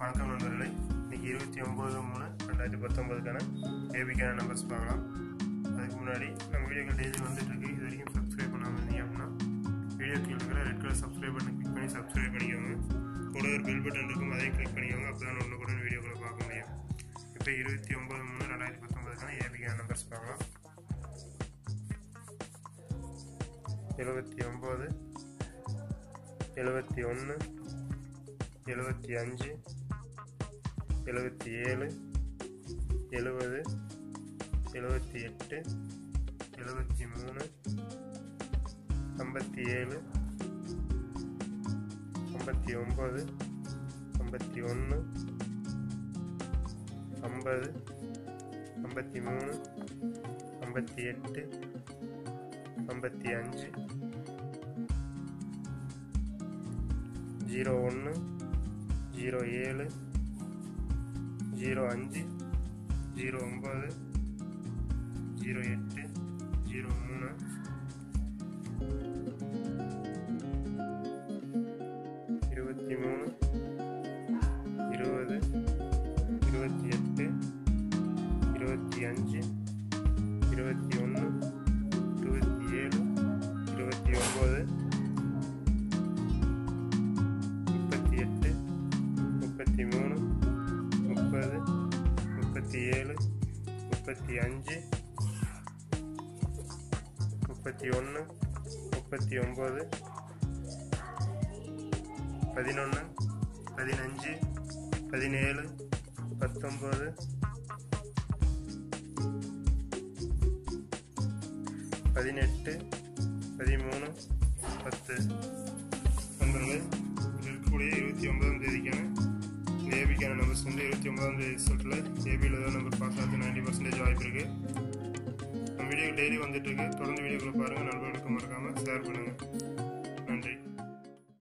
வணக்கம் நண்பர்களே, இன்னைக்கு 29/3/2019 ஏபிக்கான நம்பர்ஸ் பார்க்கலாம். அதுக்கு முன்னாடி நம்ம வீடியோக்கள் டெய்லி வந்துட்டு இருக்கு. இது வரைக்கும் சப்ஸ்கிரைப் பண்ணாமல் இருந்தீங்க அப்படின்னா வீடியோ கீழே இருக்கிற red colour subscribe button click பண்ணி சப்ஸ்கிரைப் பண்ணிக்கோங்க. கூட ஒரு பெல் பட்டன் இருக்கும், அதையும் கிளிக் பண்ணிக்கோங்க. அப்போ தான் ஒன்று கூட வீடியோக்களை பார்க்க முடியும். இப்போ 29/3/2019 ஏபிக்கான நம்பர்ஸ் பார்க்கலாம். 79, 71, 75, 77, 70, 78, 73, 57, 59, 51, 50, 53, 58, 55, 01, 07, 05, 09, 08, 03, 23, 20, 28, 25, 21, 27, 29, 38, 33, 30, 37, 35, 31, 39, 11, 15, 17, 19, 18, 13, 10. நண்பர்களே, இருக்கக்கூடிய 29ஆம் தேதிக்கான இந்த ஏபிக்கான நம்பர்ஸ் வந்து 29ஆம் தேதி ரிசல்ட்டில் ஏபியில் ஏதோ நம்பர் பாஸ் ஆகுது 90% வாய்ப்பு இருக்குது. நம்ம வீடியோ டெய்லி வந்துட்டு இருக்கு. தொடர்ந்து வீடியோக்களை பாருங்கள். நண்பர்களுக்கு மறக்காமல் ஷேர் பண்ணுங்கள்.